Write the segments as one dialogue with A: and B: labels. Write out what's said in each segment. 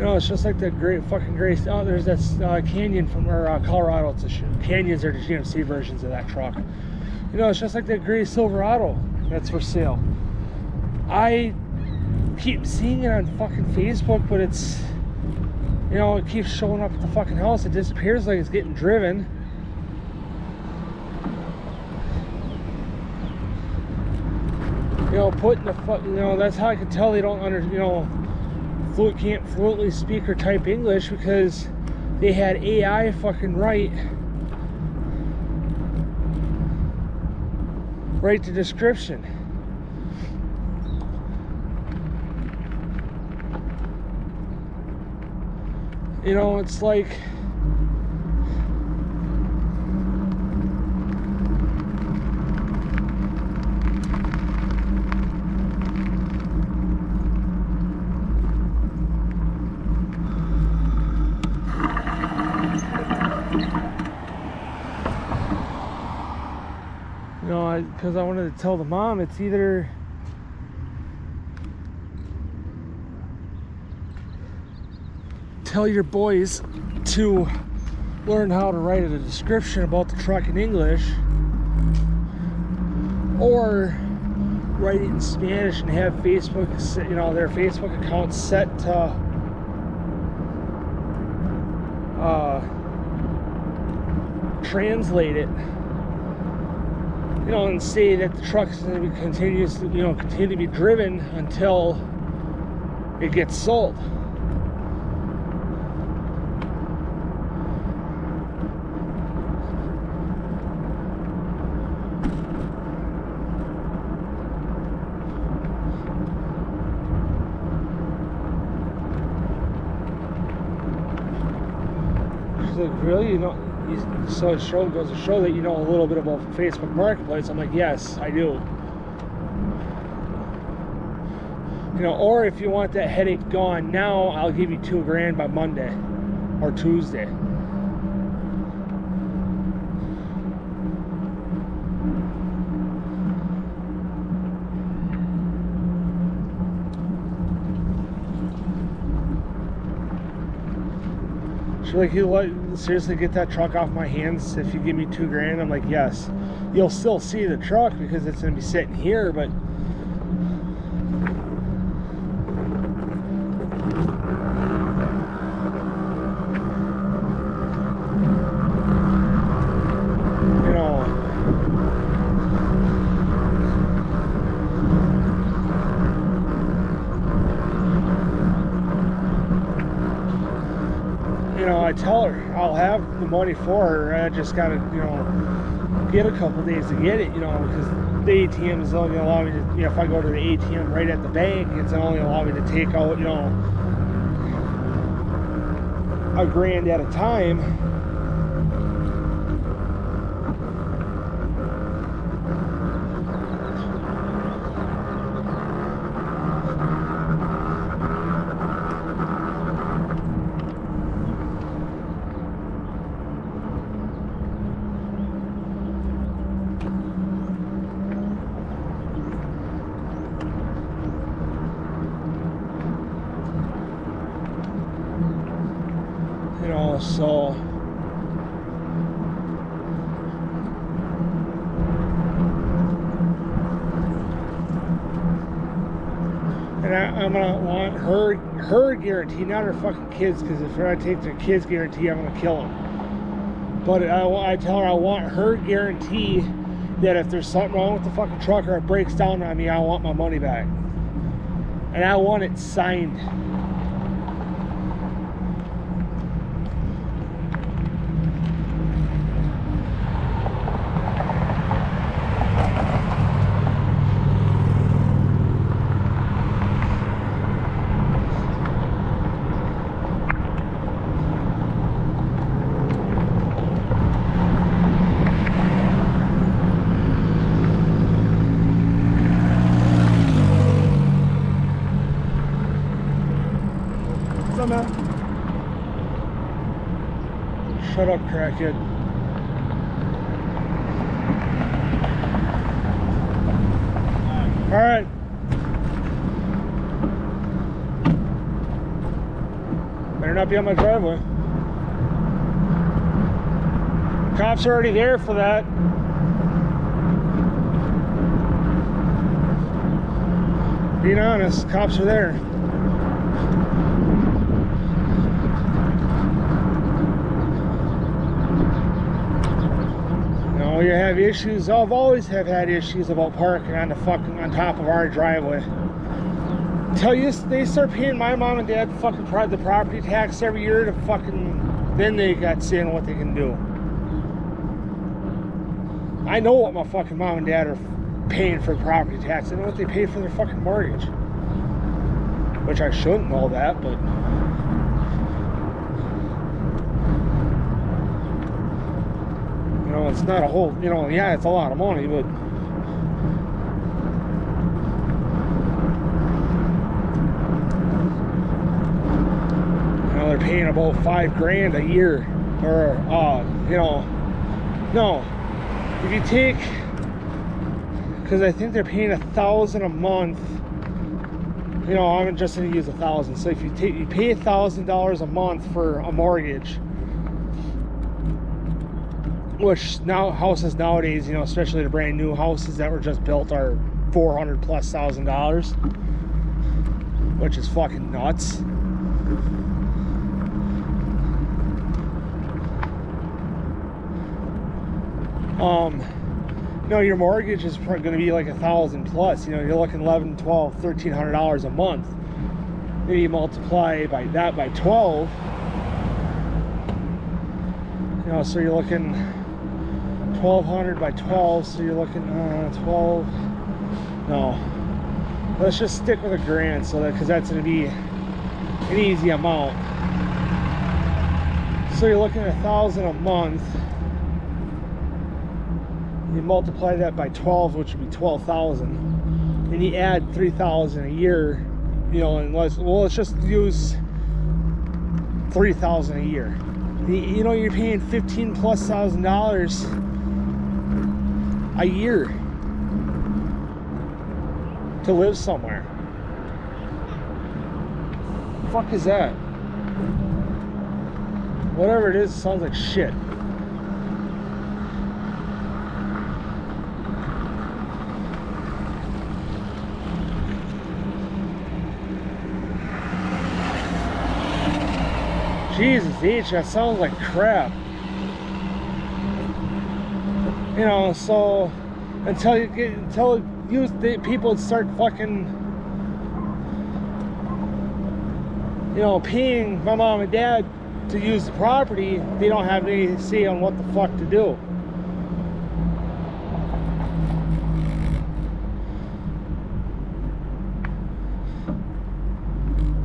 A: You know, it's just like the great fucking Grace. Oh, there's that Canyon from Colorado. It's Canyons are the GMC versions of that truck. You know, it's just like that gray Silverado that's for sale. I keep seeing it on fucking Facebook, but it's, you know, it keeps showing up at the fucking house. It disappears like it's getting driven. You know, putting the fuck, you know, that's how I can tell they don't can't fluently speak or type English, because they had AI fucking write the description. You know, it's like, you know, because I wanted to tell the mom, it's either tell your boys to learn how to write a description about the truck in English, or write it in Spanish and have Facebook, you know, their Facebook account set to translate it, you know, and say that the truck is going to be continue to be driven until it gets sold. Like, really, you know? So it goes to show that you know a little bit about Facebook Marketplace. I'm like, yes, I do. You know, or if you want that headache gone now, I'll give you $2,000 by Monday or Tuesday. She's like, you seriously get that truck off my hands if you give me $2,000? I'm like, yes. You'll still see the truck because it's gonna be sitting here, but I tell her I'll have the money for her. I just gotta, you know, get a couple days to get it, you know, because the ATM is only gonna allow me to, you know, if I go to the ATM right at the bank, it's only allow me to take out, you know, $1,000 at a time. You know, so and I'm gonna want her guarantee, not her fucking kids, because if I take their kids guarantee, I'm gonna kill them. But I tell her I want her guarantee that if there's something wrong with the fucking truck or it breaks down on me, I want my money back, and I want it signed. Shut up, crackhead. All right. not be on my driveway. Cops are already there for that. Being honest, cops are there. You know, you have issues. I've always have had issues about parking on top of our driveway. Until they start paying my mom and dad the property tax every year to then they got saying what they can do. I know what my fucking mom and dad are paying for property tax. I know what they pay for their fucking mortgage. Which I shouldn't know that, but you know, it's not a whole, you know, yeah, it's a lot of money, but you know, they're paying about $5,000 a year, or you know, no, if you take, because I think they're paying $1,000 a month. You know, I'm just going to use 1,000. So if you pay $1,000 a month for a mortgage, which now houses nowadays, you know, especially the brand new houses that were just built, are $400,000+, which is fucking nuts. You know, your mortgage is going to be like $1,000+. You know, you're looking $1,100, $1,200, $1,300 a month. Maybe you multiply by 12. You know, so you're looking 1,200 by 12. So you're looking 12. No, let's just stick with $1,000, so that because that's going to be an easy amount. So you're looking at $1,000 a month. You multiply that by 12, which would be 12,000, and you add 3,000 a year. You know, and let's just use 3,000 a year. You know, you're paying $15,000+ a year to live somewhere. The fuck is that? Whatever it is, it sounds like shit. Jesus H, that sounds like crap. You know, so until people start fucking, you know, paying my mom and dad to use the property, they don't have any say on what the fuck to do.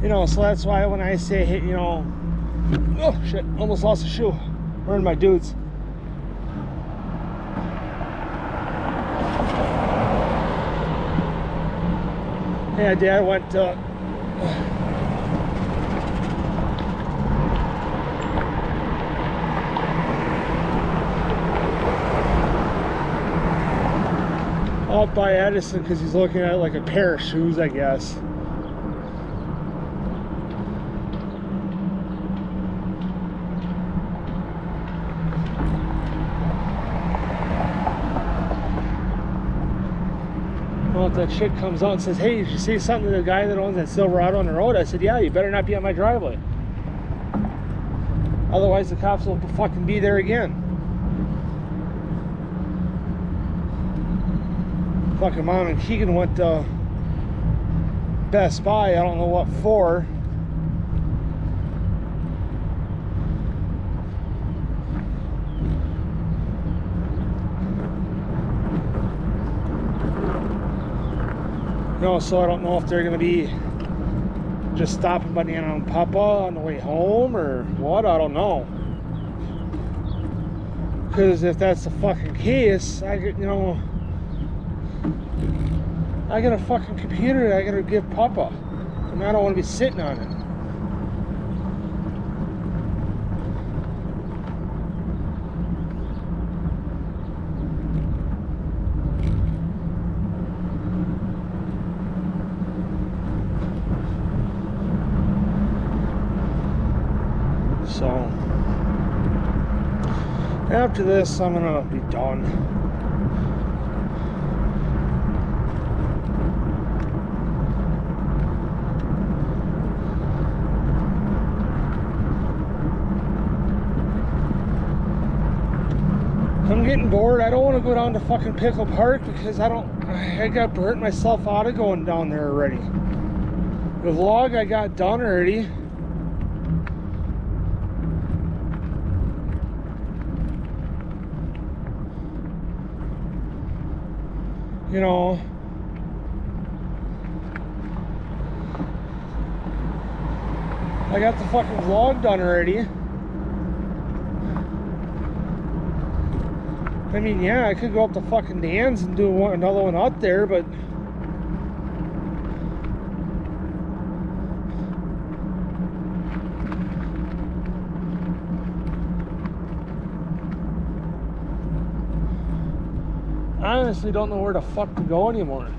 A: You know, so that's why when I say, hey, you know, oh shit, almost lost a shoe. Where are my dudes? Yeah, Dad went up by Edison because he's looking at like a pair of shoes, I guess. Well, if that chick comes out and says, hey, did you say something to the guy that owns that Silverado on the road? I said, yeah, you better not be on my driveway. Otherwise the cops will fucking be there again. Fucking Mom and Keegan went to Best Buy, I don't know what for. No, so I don't know if they're gonna be just stopping by Nana and Papa on the way home or what, I don't know. Because if that's the fucking case, I get, you know, I got a fucking computer that I gotta give Papa, and I don't want to be sitting on it. after this, I'm gonna be done. I'm getting bored. I don't want to go down to fucking Pickle Park because I got burnt myself out of going down there already. The vlog I got done already. You know, I got the fucking vlog done already. I mean, yeah, I could go up to fucking Dan's and do another one out there, but I honestly don't know where the fuck to go anymore.